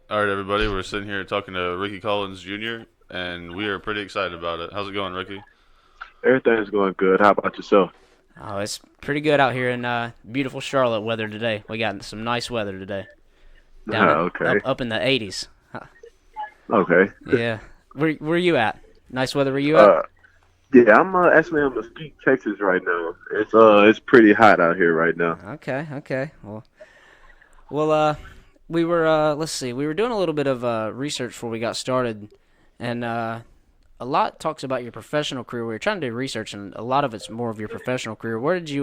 All right, everybody, we're sitting here talking to Ricky Collins Jr., and we are pretty excited about it. How's it going, Ricky? Everything's going good. How about yourself? Oh, it's pretty good out here in beautiful Charlotte weather today. We got some nice weather today. Down at Okay. up in the 80s. Okay. Yeah. Where you at? Nice weather where you at? Uh, yeah, I'm actually in Mesquite, Texas right now. It's pretty hot out here right now. Okay, okay. Well, we were let's see. We were doing a little bit of research before we got started, and a lot talks about your professional career. We were trying to do research, and a lot of it's more of your professional career. Where did you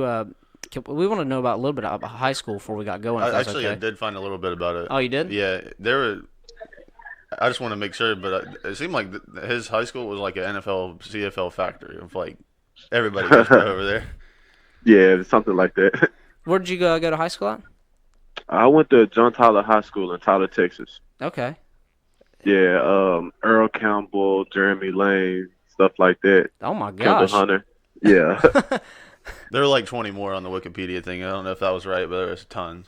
we want to know about a little bit about high school before we got going, if I that's actually I okay. did find a little bit about it. Oh, you did? Yeah, there were. I just want to make sure, but it seemed like his high school was like an NFL CFL factory of like everybody goes pro over there. Yeah, it's something like that. Where did you go to high school at? I went to John Tyler High School in Tyler, Texas. Okay. Yeah, Earl Campbell, Jeremy Lane, stuff like that. Oh my Kendall gosh. Hunter. Yeah, There were like 20 more on the Wikipedia thing. I don't know if that was right, but there was tons.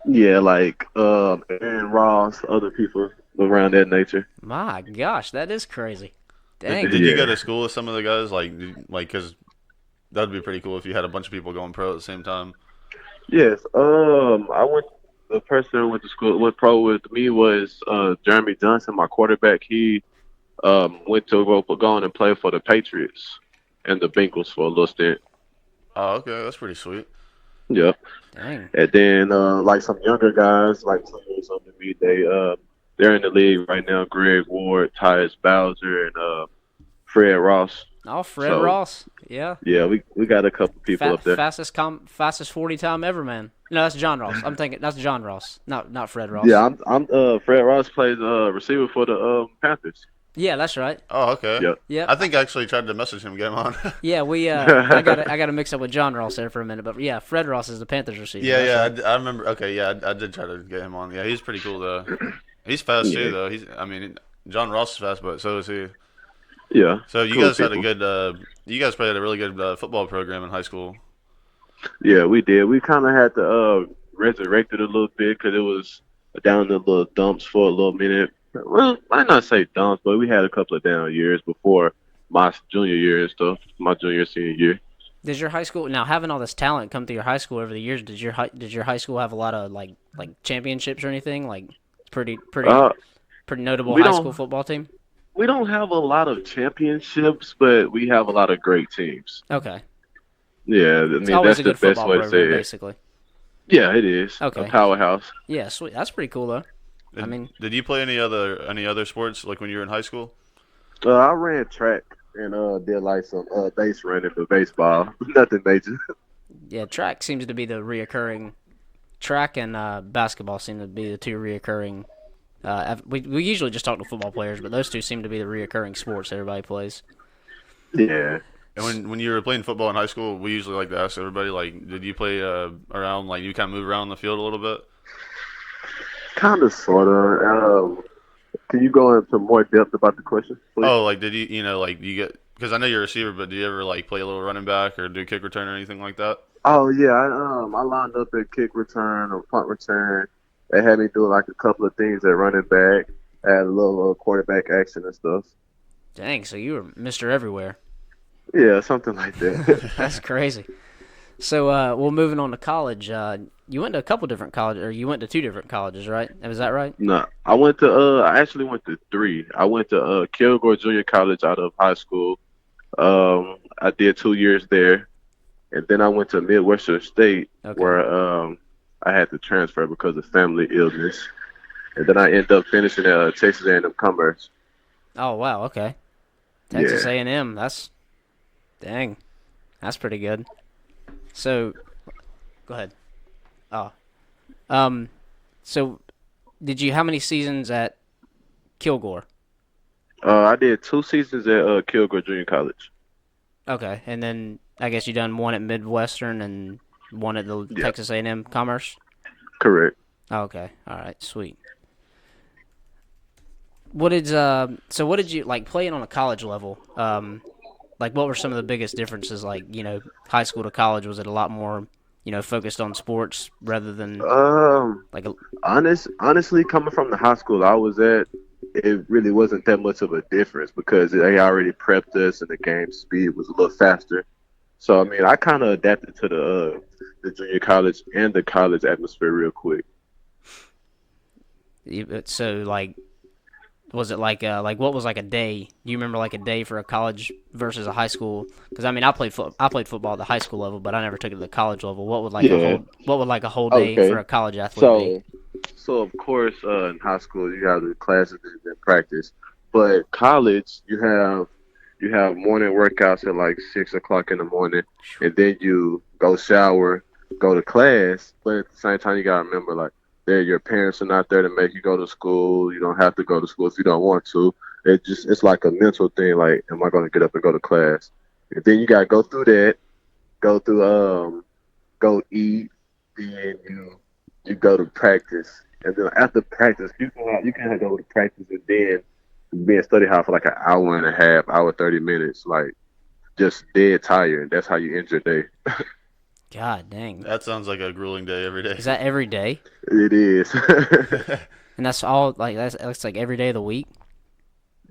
yeah, like Aaron Ross, other people around that nature. My gosh, that is crazy. Did, Dang. did you go Yeah. to school with some of the guys because that'd be pretty cool if you had a bunch of people going pro at the same time. Yes. I went. The person who went to school, went pro with me was Jeremy Johnson, my quarterback. He went to go on and play for the Patriots and the Bengals for a little stint. Oh, okay, that's pretty sweet. Yep. Dang. And then like some younger guys, like 2 years under me, they're in the league right now. Greg Ward, Tyus Bowser, and Fred Ross. Oh, Fred So Ross. Yeah. yeah, we got a couple people up there. Fastest 40 time ever, man. No, that's John Ross. I'm thinking that's John Ross. Not Fred Yeah, Ross. I'm Fred Ross plays receiver for the Panthers. Yeah, that's right. Oh, okay. Yep. Yep. I think I actually tried to message him, get him on. Yeah, we I got to mix up with John Ross there for a minute, but yeah, Fred Ross is the Panthers receiver. Yeah, That's yeah, right. I remember. Okay, yeah, I did try to get him on. Yeah, he's pretty cool though. He's fast too, Yeah. though. I mean, John Ross is fast, but so is he. Yeah. So you Cool guys had a people. good, you guys probably had a really good football program in high school. Yeah, we did. We kind of had to resurrect it a little bit because it was down in the little dumps for a little minute. Well, I might not say dumps, but we had a couple of down years before my junior year and stuff. My junior senior year. Does your high school now having all this talent come through your high school over the years? Did your high school have a lot of like championships or anything? Like Uh, pretty notable we high school don't football team. we don't have a lot of championships, but we have a lot of great teams. Okay, Yeah, I it's mean always that's a the good best football way to say program, it. basically. Yeah, it is a Okay, powerhouse. yeah, sweet. That's pretty cool though. I Did, mean, did you play any other sports like when you were in high school? I ran track and did like some base running for baseball. Nothing major. yeah, track seems to be the reoccurring. Track and basketball seem to be the two reoccurring. We usually just talk to football players, but those two seem to be the reoccurring sports everybody plays. Yeah. And when you were playing football in high school, we usually like to ask everybody like, did you play around like you kind of move around the field a little bit? Kind of, sort of. Can you go into more depth about the question, please? Oh, like did you know like you get because I know you're a receiver, but do you ever like play a little running back or do kick return or anything like that? Oh yeah, I lined up at kick return or punt return. They had me do like a couple of things at running back. I had a little quarterback action and stuff. Dang, so you were Mister Everywhere. Yeah, something like that. That's crazy. So, well, moving on to college. You went to a couple different colleges, or you went to two different colleges, right? Was that right? No, I actually went to three. I went to Kilgore Junior College out of high school. I did 2 years there, and then I went to Midwestern State Okay. where I had to transfer because of family illness, and then I ended up finishing at Texas A&M Commerce. Oh wow. Okay. Texas Yeah. A&M. Dang. That's pretty good. So, go ahead. Oh. Um. So, did you? How many seasons at Kilgore? I did 2 seasons at Kilgore Junior College. Okay, and then I guess you done one at Midwestern and one at the Yeah, Texas A&M Commerce. correct. Okay. All right. Sweet. What did you like playing on a college level? Like what were some of the biggest differences? Like high school to college, was it a lot more focused on sports rather than Um, like a honestly, coming from the high school I was at, it really wasn't that much of a difference because they already prepped us and the game speed was a little faster. So I mean, I kind of adapted to the junior college and the college atmosphere real quick. so like was it like what was like a day? Do you remember like a day for a college versus a high school? Because I mean, I played football at the high school level, but I never took it to the college level. Yeah. What would like a whole day for Okay. a college athlete be? So so of course, in high school you have the classes and practice, but college you have morning workouts at like 6 o'clock in the morning, and then you go shower, go to class. But at the same time, you gotta remember like your parents are not there to make you go to school. You don't have to go to school if you don't want to. It's like a mental thing. Like, am I gonna get up and go to class? And then you gotta go through that, go through go eat, then you go to practice, and then after practice, you can go to practice and then be in study hall for like an hour and a half, hour 30 minutes, like just dead tired. That's how you end your day. God dang, That sounds like a grueling day every day. is that every day? It is. And that's all like that's like every day of the week.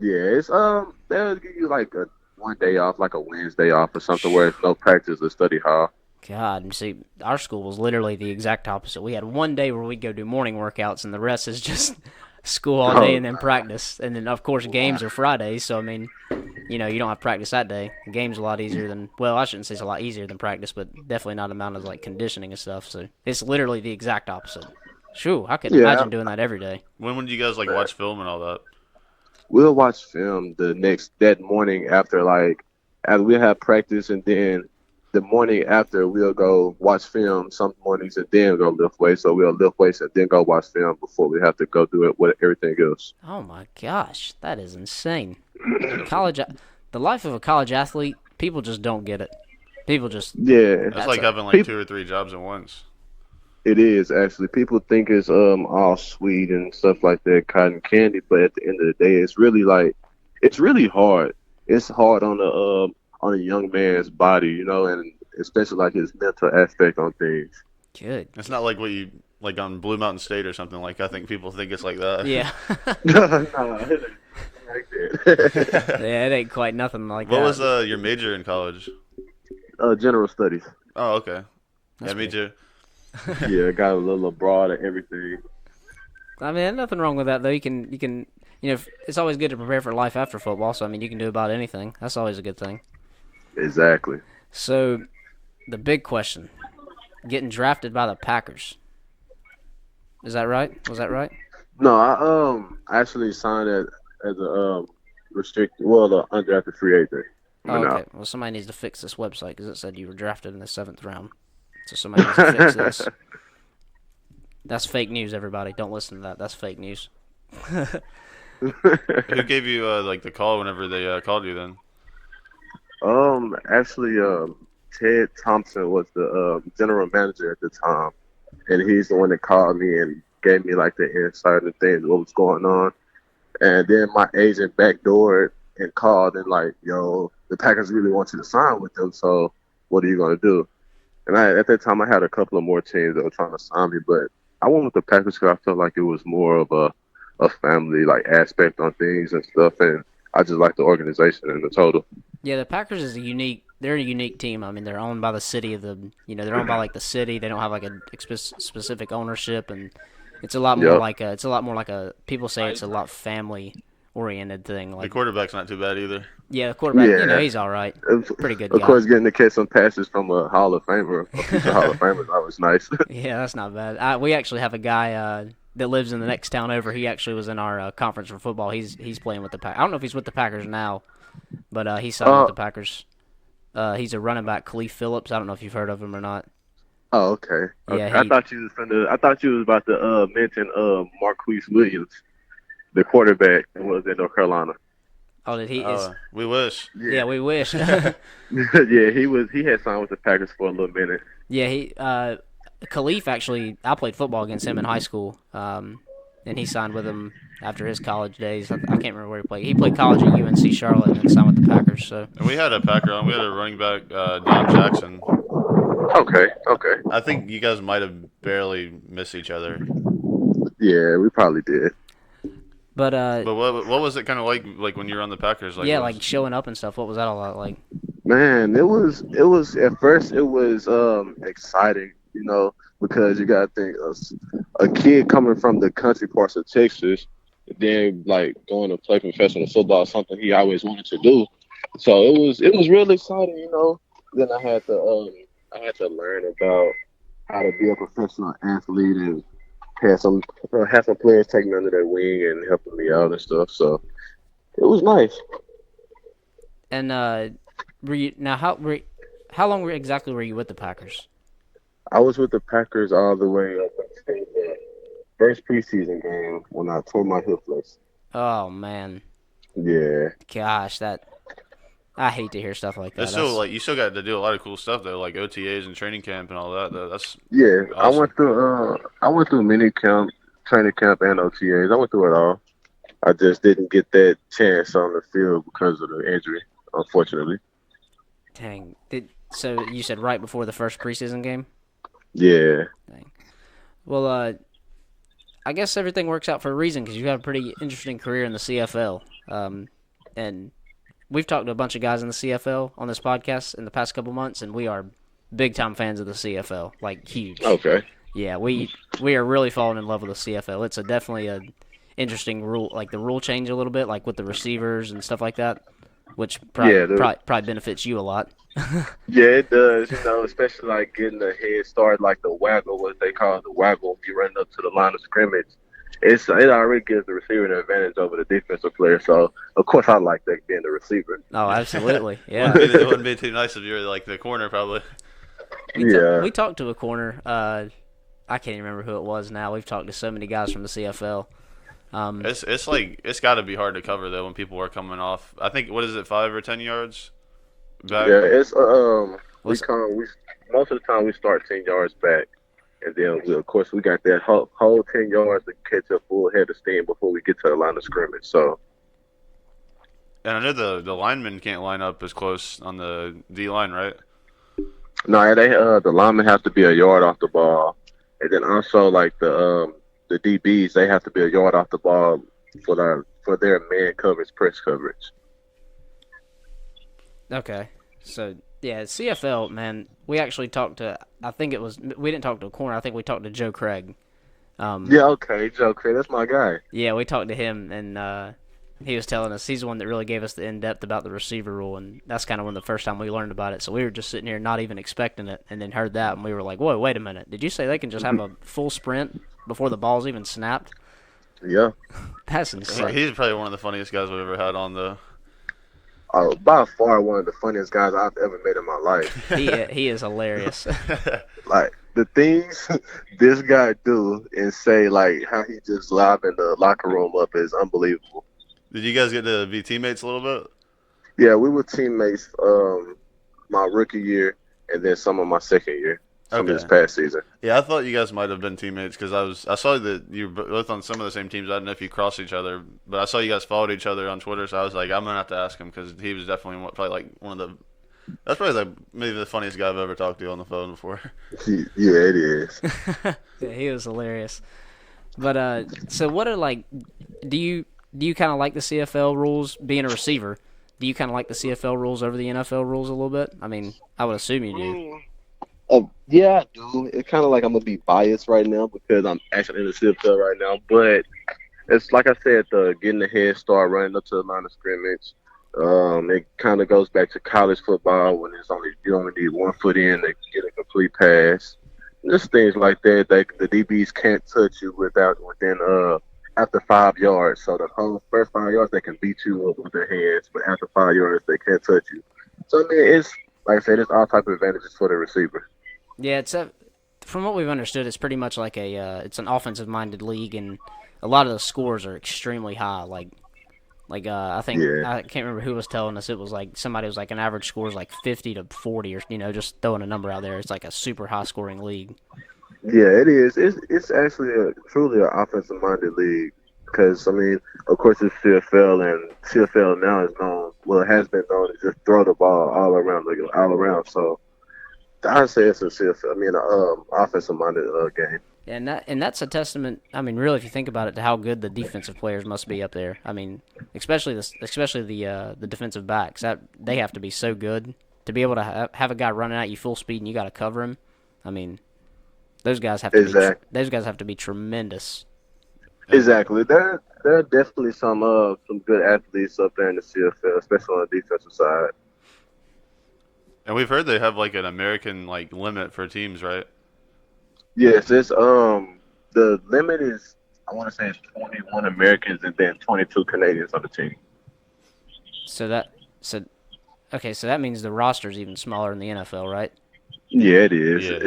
Yeah, it's they'll give you like a one day off, like a Wednesday off or something where it's no practice or study hall. God, and see, our school was literally the exact opposite. We had one day where we'd go do morning workouts, and the rest is just school all day Oh, and then practice. And then, of course, games are Fridays, so I mean, you don't have practice that day. The game's a lot easier than, well, I shouldn't say it's a lot easier than practice, but definitely not amount of like conditioning and stuff. So it's literally the exact opposite. Shoo, I couldn't yeah. imagine doing that every day. When would you guys like watch film and all that? We'll watch film that morning after we have practice, and then the morning after we'll go watch film some mornings and then go lift weights. So we'll lift weights and then go watch film before we have to go do it with everything else. Oh my gosh, that is insane. College, the life of a college athlete, people just don't get it. People just, Yeah, That's that's like a, having like people. two or three jobs at once. It is actually. People think it's all sweet and stuff like that, cotton candy, but at the end of the day, it's really hard. It's hard on a young man's body, and especially like his mental aspect on things. good. It's not like what you like on Blue Mountain State or something. Like I think people think it's like that. Yeah. No, it ain't like that. Yeah, it ain't quite nothing like What was that. your major in college? General studies. Oh, okay. That's Yeah, me good. too. Yeah, got a little abroad and everything. I mean, there's nothing wrong with that though. It's always good to prepare for life after football. So I mean, you can do about anything. That's always a good thing. Exactly. So the big question: getting drafted by the Packers. Is that right? Was that right? No, I actually signed as a restricted, well, undrafted free agent. Oh, Coming okay. out. Well, somebody needs to fix this website because it said you were drafted in the seventh round. So somebody needs to fix this. That's fake news, everybody. Don't listen to that. That's fake news. Who gave you like the call whenever they called you then? Actually, Ted Thompson was the general manager at the time, and he's the one that called me and gave me like the insight and things what was going on. And then my agent backdoored and called and like, yo, the Packers really want you to sign with them. So what are you gonna do? And at that time I had a couple of more teams that were trying to sign me, but I went with the Packers because I felt like it was more of a family like aspect on things and stuff, and I just like the organization in the total. Yeah, the Packers is a unique. They're a unique team. I mean, they're owned by the city of the. They're owned by like the city. They don't have like a specific ownership, and it's a lot more Yep. like a. It's a lot more like a. People say it's a lot family oriented thing. The Like, quarterback's not too bad either. yeah, the quarterback. Yeah. He's all right. Of Pretty good of guy. course, getting to catch some passes from a Hall of Famer, a future Hall of Famer, is always nice. Yeah, that's not bad. We actually have a guy that lives in the next town over. He actually was in our conference for football. He's playing with the Packers. I don't know if he's with the Packers now, but he signed with uh, the Packers. He's a running back, Khalif Phillips. I don't know if you've heard of him or not. oh, okay. Okay. Yeah, he. I thought you was about to mention Marquise Williams, the quarterback that was in North Carolina. Oh, did he is? We wish. Yeah, Yeah. we wish. Yeah, he had signed with the Packers for a little minute. Yeah, he. Khalif actually. I played football against him in high school. And he signed with him after his college days. I can't remember where he played. He played college at UNC Charlotte and then signed with the Packers. So And we had a Packer on. We had a running back, Don Jackson. Okay, okay. I think you guys might have barely missed each other. Yeah, we probably did. But But what was it kind of like when you were on the Packers? Like yeah, what like was showing up and stuff. What was that all about? Like, Man, it was at first it was exciting, because you gotta think a kid coming from the country parts of Texas, then like going to play professional football, something he always wanted to do. So it was really exciting. Then I had to learn about how to be a professional athlete and have some players take me under their wing and helping me out and stuff. So it was nice. and were you now how long exactly were you with the Packers? I was with the Packers all the way up until the first preseason game when I tore my hip flexor. Oh man, Yeah, gosh, that I hate to hear stuff like it's that. still That's like you still got to do a lot of cool stuff though, like OTAs and training camp and all that. Though that's yeah. awesome. I went through mini camp, training camp, and OTAs. I went through it all. I just didn't get that chance on the field because of the injury, unfortunately. dang. So you said right before the first preseason game? Yeah, Dang. Well, I guess everything works out for a reason because you have a pretty interesting career in the CFL. And we've talked to a bunch of guys in the CFL on this podcast in the past couple months, and we are big time fans of the CFL, like huge. okay. Yeah, we are really falling in love with the CFL. It's a definitely a interesting rule, like the rule change a little bit, like with the receivers and stuff like that, which Yeah, probably benefits you a lot. yeah, it does. Especially like getting a head start, like the waggle, what they call the waggle. You run up to the line of scrimmage. It already gives the receiver an advantage over the defensive player. So of course I like that being the receiver. Oh, Yeah, absolutely, yeah. it wouldn't be too nice if you were like the corner probably. Yeah, We talked to a corner. I can't even remember who it was now. We've talked to so many guys from the CFL. It's like it's got to be hard to cover though when people are coming off. I think what is it, 5 or 10 yards back? yeah. It's we Was come we most of the time we start 10 yards back, and then of course we got that whole 10 yards to catch a full head of steam before we get to the line of scrimmage. So And I know the linemen can't line up as close on the D line, right? no, the linemen have to be a yard off the ball, and then also like the DBs they have to be a yard off the ball for their man coverage press coverage. okay. So yeah, CFL man. We actually talked to. I think it was. We didn't talk to a corner. I think we talked to Joe Craig. Um, Yeah, okay, Joe Craig, that's my guy. yeah, we talked to him, and he was telling us he's the one that really gave us the in depth about the receiver rule, and that's kind of when the first time we learned about it. So we were just sitting here not even expecting it, and then heard that, and we were like, "Whoa, wait a minute! Did you say they can just have a full sprint before the ball's even snapped?" Yeah. That's insane. He's probably one of the funniest guys we've ever had on the. By far one of the funniest guys I've ever met in my life. He is hilarious. Like the things this guy do and say, like how he just liven the locker room up is unbelievable. Did you guys get to be teammates a little bit? Yeah, we were teammates my rookie year and then some of my second year, some of this Okay. past season. Yeah, I thought you guys might have been teammates because I saw that you were both on some of the same teams. I don't know if you crossed each other, but I saw you guys followed each other on Twitter. So I was like, I'm gonna have to ask him because he was definitely probably like one of the. That's probably like maybe the funniest guy I've ever talked to on the phone before. Yeah, it is. Yeah, he was hilarious. But so what are like? Do you kind of like the CFL rules? Being a receiver, do you kind of like the CFL rules over the NFL rules a little bit? I mean, I would assume you do. Yeah, I do. It's kind of like I'm gonna be biased right now because I'm actually in the CFL right now, but it's like I said, the getting the head start, running up to the line of scrimmage. It kind of goes back to college football when you only need 1 foot in to get a complete pass. Just things like that. The DBs can't touch you within after 5 yards. So the whole first 5 yards they can beat you up with their hands, but after 5 yards they can't touch you. So I mean, it's like I said, it's all type of advantages for the receiver. Yeah, from what we've understood, it's pretty much like it's an offensive minded league, and a lot of the scores are extremely high. I think Yeah. I can't remember who was telling us. It was like somebody was like an average score is like 50 to 40, or just throwing a number out there. It's like a super high scoring league. Yeah, it is. It's actually truly an offensive minded league because I mean, of course, it's CFL and CFL now is known. Well, it has been known to just throw the ball all around. So I'd say it's a CFL. I mean, offensive minded game. And that's a testament. I mean, really, if you think about it, to how good the defensive players must be up there. I mean, especially the defensive backs. That they have to be so good to be able to have a guy running at you full speed and you got to cover him. I mean, Exactly. those guys have to be tremendous. And Exactly. There are definitely some good athletes up there in the CFL, especially on the defensive side. and we've heard they have like an American like limit for teams, right? Yes, it's the limit is I want to say it's 21 Americans and then 22 Canadians on the team. So that so okay, so that means the roster's even smaller in the NFL, right? Yeah, it is. Yeah.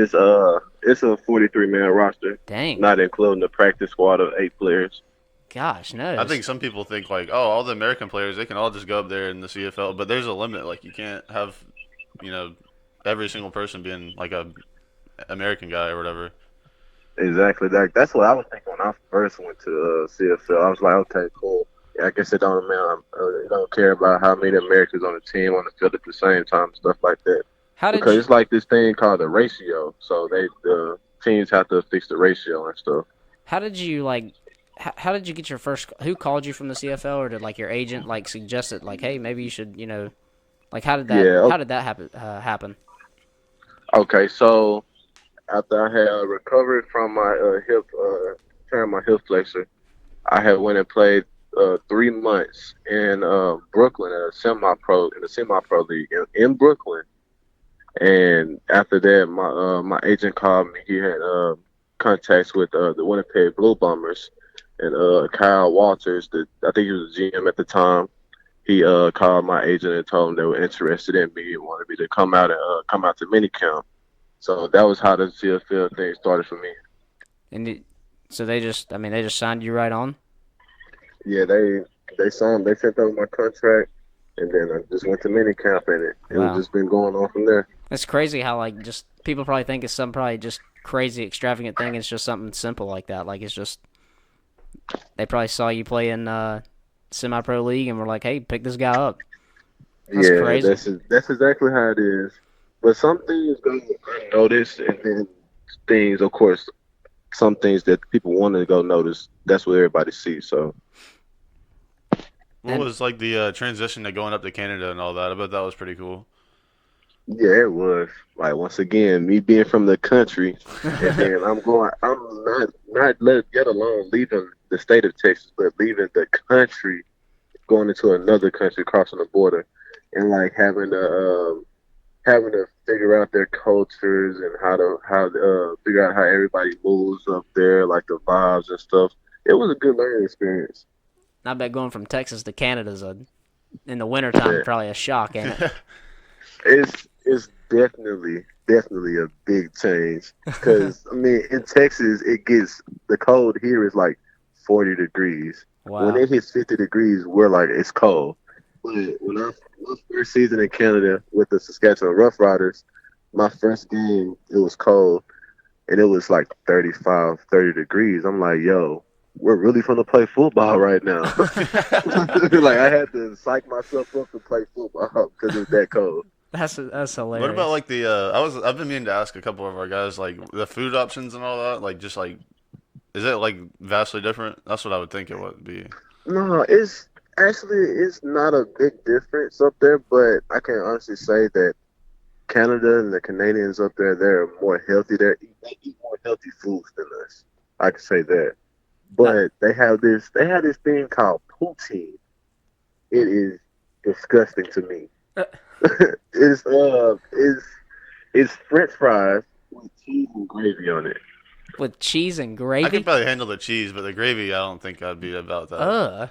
It's a 43-man roster, Dang, not including the practice squad of 8 players. gosh, no. I think some people think like, oh, all the American players they can all just go up there in the CFL, but there's a limit. Like you can't have, you know, every single person being like a American guy or whatever. Exactly. That's what I was thinking when I first went to CFL. I was like, okay, cool. Yeah, I guess it don't man, it don't care about how many Americans on the team on the field at the same time, and stuff like that. How did Because you it's like this thing called the ratio. So the teams have to fix the ratio and stuff. how did you like how did you get your first? Who called you from the CFL, or did like your agent like suggest it? Like, hey, maybe you should, like Yeah. how did that happen? Okay. So after I had recovered from my hip, tearing my hip flexor, I had went and played 3 months in Brooklyn at a semi-pro league in Brooklyn. And after that, my agent called me. He had contacts with the Winnipeg Blue Bombers and Kyle Walters. I think he was the GM at the time. He called my agent and told him they were interested in me and wanted me to come out to minicamp. So that was how the CFL thing started for me. And so they just signed you right on. Yeah, they sent over my contract, and then I just went to minicamp, and it was Wow, just been going on from there. it's crazy how like just people probably think it's some probably just crazy extravagant thing. It's just something simple like that. Like it's just they probably saw you play in semi-pro league and were like, hey, pick this guy up. That's Yeah, crazy. that's exactly how it is. But some things go unnoticed, and then things, of course, some things that people want to go notice. That's what everybody sees. So What And was like the transition to going up to Canada and all that? I bet that was pretty cool. yeah, it was like once again me being from the country, and then I'm yet alone leaving the state of Texas, but leaving the country, going into another country, crossing the border, and like having to figure out their cultures and how to figure out how everybody moves up there, like the vibes and stuff. It was a good learning experience. I bet going from Texas to Canada's in the wintertime Yeah. probably a shock, ain't it? It's definitely a big change because I mean in Texas the cold here is like 40 degrees. When Wow. it hits 50 degrees, we're like it's cold. But my first season in Canada with the Saskatchewan Roughriders, my first game it was cold and it was like 35, 30 degrees. I'm like, yo, we're really gonna play football right now. Like I had to psych myself up to play football because it was that cold. That's What about hilarious. like the I've been meaning to ask a couple of our guys like the food options and all that, like just like is it like vastly different? That's what I would think it would be. No, it's not a big difference up there, but I can honestly say that Canada and the Canadians up there, they're more healthy. They eat more healthy foods than us. I can say that. Not, But they have this thing called poutine. It is disgusting to me. uh, It's French fries with cheese and gravy on it. with cheese and I could gravy? probably handle the cheese, but the gravy, I don't think I'd be about that. Uh,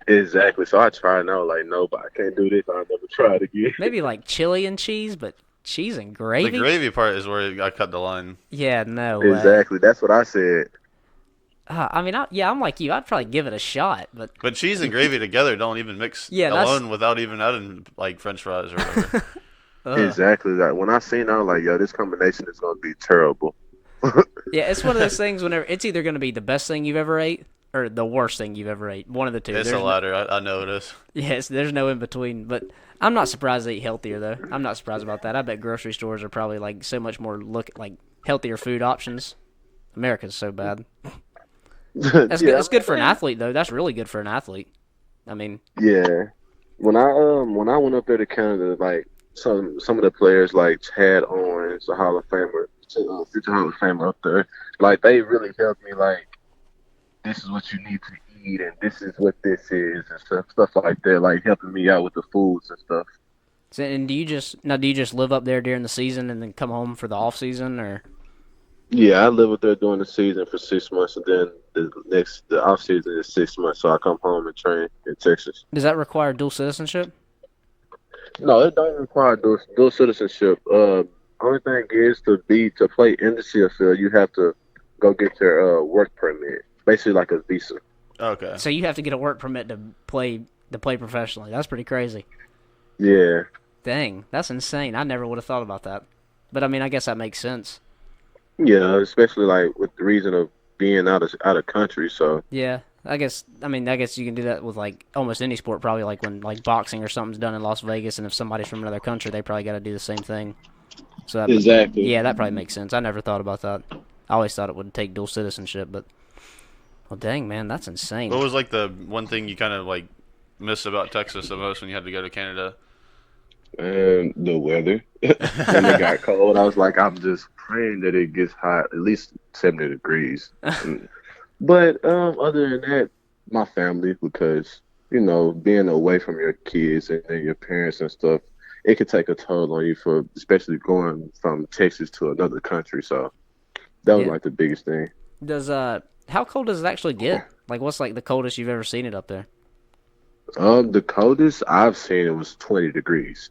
Exactly. So I tried now, like no, but I can't do this. I'll never try it again. maybe like chili and cheese, but cheese and The gravy? gravy part is where I cut the line. Yeah, no way. Exactly. That's what I said. I mean, yeah, I'm like you. I'd probably give it a shot, but But cheese and gravy together don't even mix yeah, that's alone without even adding like French fries or whatever. uh, Exactly. Like when I seen, I was like, yo, this combination is gonna be terrible. yeah. It's one of those things. Whenever it's either gonna be the best thing you've ever ate, or the worst thing you've ever ate? One of the two. It's a latter. I know it is. Yes, there's no in between. But I'm not surprised they eat healthier though. I'm not surprised about that. I bet grocery stores are probably like so much more like healthier food options. America's so bad. That's good. Yeah, It's good for an athlete though. That's really good for an athlete. I mean, yeah. When I went up there to Canada, like some of the players like Chad Owens, the Hall of Famer, future Hall of Famer up there, like they really helped me. Like this is what you need to eat, and this is what this is, and stuff like that. Like helping me out with the foods and stuff. and do you just live up there during the season and then come home for the off season, or Yeah, I live up there during the season for 6 months, and then the off season is 6 months. So I come home and train in Texas. does that require dual citizenship? No, it don't require dual citizenship. Only thing is to play in the CFL, you have to go get your work permit, basically like a visa. Okay. So you have to get a work permit to play professionally. That's pretty crazy. Yeah, Dang, that's insane. I never would have thought about that. But I mean, I guess that makes sense. yeah, especially like with the reason of being out of country. So Yeah, I guess you can do that with like almost any sport. Probably like when like boxing or something's done in Las Vegas, and if somebody's from another country, they probably got to do the same thing. So exactly. yeah, that probably makes sense. I never thought about that. I always thought it would take dual citizenship, but well, dang man, that's insane. What was like the one thing you kind of like missed about Texas the most when you had to go to Canada? And the weather. When it got cold, I was like, I'm just praying that it gets hot, at least 70 degrees. But other than that, my family, because being away from your kids and your parents and stuff, it could take a toll on you for especially going from Texas to another country. So that was Yeah. like the biggest thing. Does how cold does it actually get? Like, what's like the coldest you've ever seen it up there? The coldest I've seen it was 20 degrees,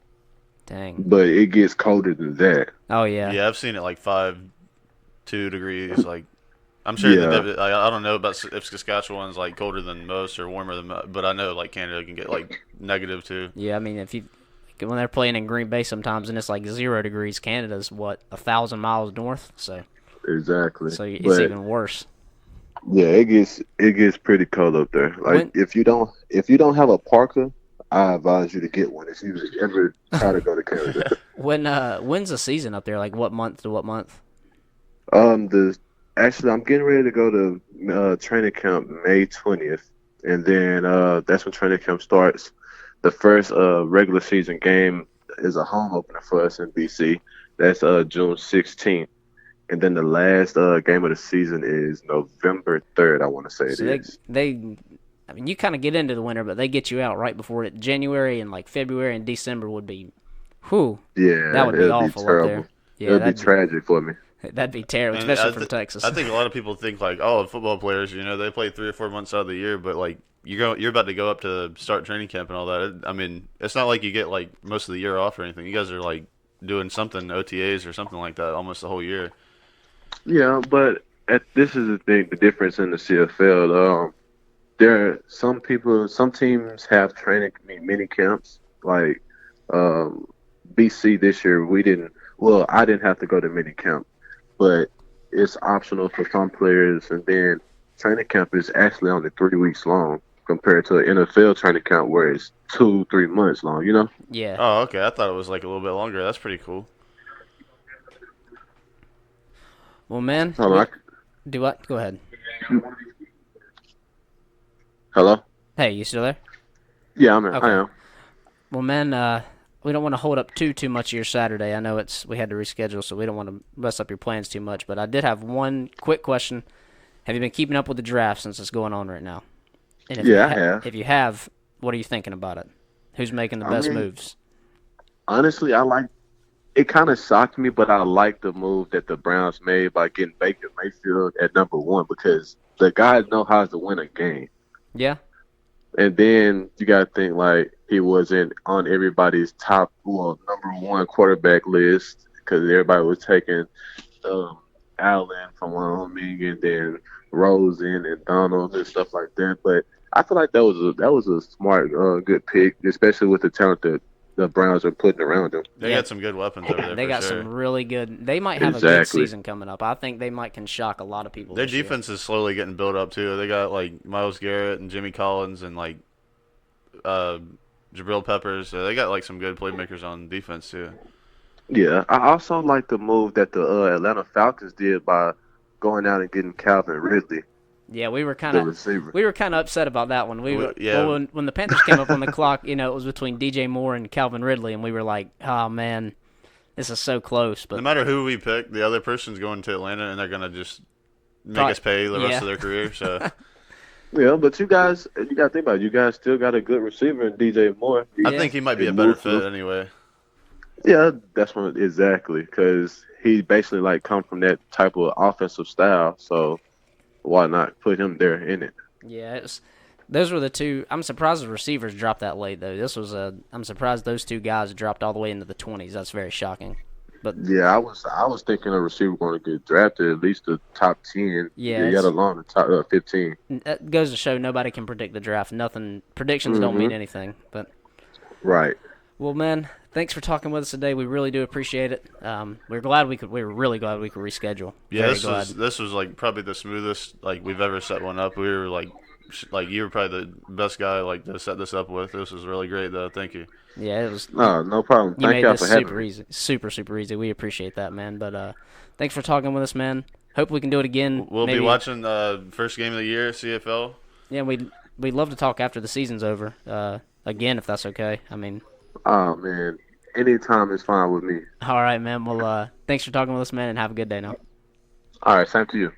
Dang. but it gets colder than that. Oh yeah. Yeah, I've seen it like 2 degrees. Like I'm sure Yeah. that I don't know about if Saskatchewan's like colder than most or warmer than most, but I know like Canada can get like -2. Yeah, I mean, if you when they're playing in Green Bay sometimes and it's like 0 degrees, Canada's what 1,000 miles north, so Exactly. it's But even worse. yeah, it gets pretty cold up there. Like When if you don't have a parka, I advise you to get one if you ever try to go to Canada. when's the season up there? Like what month to what month? The Actually, I'm getting ready to go to training camp May 20th, and then that's when training camp starts. The first regular season game is a home opener for us in BC. That's June 16th, and then the last game of the season is November 3rd. I want to say it So is. I mean, you kind of get into the winter, but they get you out right before it. January and like February and December would be, whew, Yeah, that would be it'll be awful up terrible. there. Yeah, It'll be tragic for me. that'd be terrible, And especially from Texas. I think a lot of people think like, oh, football players, they play 3 or 4 months out of the year, but like you're about to go up to start training camp and all that. I mean, it's not like you get like most of the year off or anything. You guys are like doing something OTAs or something like that almost the whole year. Yeah, but this is the thing, the difference in the CFL. There are some teams have training mini camps. Like BC this year, we didn't. Well, I didn't have to go to mini camp, but it's optional for some players. And then training camp is actually only 3 weeks long compared to an NFL training camp where it's 2-3 months long. Yeah. Oh, okay. I thought it was like a little bit longer. That's pretty cool. Well, man, Hold on. do what? Go ahead. Hello. Hey, you still there? Yeah, I'm here. Okay. I am. Well, man, we don't want to hold up too much of your Saturday. I know we had to reschedule, so we don't want to mess up your plans too much. But I did have one quick question. Have you been keeping up with the draft since it's going on right now? And if Yeah, I have. If you have, what are you thinking about it? Who's making the best moves? Honestly, it kind of shocked me, but I like the move that the Browns made by getting Baker Mayfield at number 1 because the guy knows how to win a game. Yeah. And then you got to think like he wasn't on everybody's number 1 quarterback list because everybody was taking Allen from Wyoming and then Rosen and Donald and stuff like that. But I feel like that was a smart, good pick, especially with the talent that the Browns are putting around them. They Yeah. got some good weapons over there They for got sure. some really good. They might have a good Exactly. season coming up. I think they can shock a lot of people. Their this year. defense is slowly getting built up too. They got like Myles Garrett and Jimmy Collins and like uh, Jabril Peppers. So they got like some good playmakers on defense too. Yeah, I also like the move that the Atlanta Falcons did by going out and getting Calvin Ridley, Yeah, we were kind the of receiver. upset about that one. Yeah. Well, when the Panthers came up on the clock, it was between DJ Moore and Calvin Ridley, and we were like, oh man, this is so close. No But matter who we pick, the other person's going to Atlanta and they're gonna just make Right. us pay the rest Yeah. of their career. So Yeah, but you got to think about it. You guys still got a good receiver in DJ Moore. I Yeah. think he might be He a better moved fit to- anyway. Yeah, that's one exactly because he basically like come from that type of offensive style. So why not put him there in it? yeah, those were the two. I'm surprised the receivers dropped that late though. I'm surprised those two guys dropped all the way into the 20s. That's very shocking. But Yeah, I was thinking a receiver going to get drafted at least the top 10. Yeah, yet it's- alone the top 15. that goes to show nobody can predict the draft. Predictions don't mean anything. But Right. well, man, thanks for talking with us today. We really do appreciate it. We were really glad we could reschedule. Yeah, Very glad. this was like probably the smoothest like we've ever set one up. We were like you were probably the best guy like to set this up with. This was really great though. Thank you. Yeah, it was. No problem. You Thank made y'all this for having super me. easy, super easy. We appreciate that, man. But thanks for talking with us, man. Hope we can do it again. We'll maybe. be watching first game of the year, CFL. Yeah, we'd love to talk after the season's over. Again, if that's okay. I mean, Oh man, anytime is fine with me. all right, man. Well, thanks for talking with us, man, and have a good day now. All right, same to you.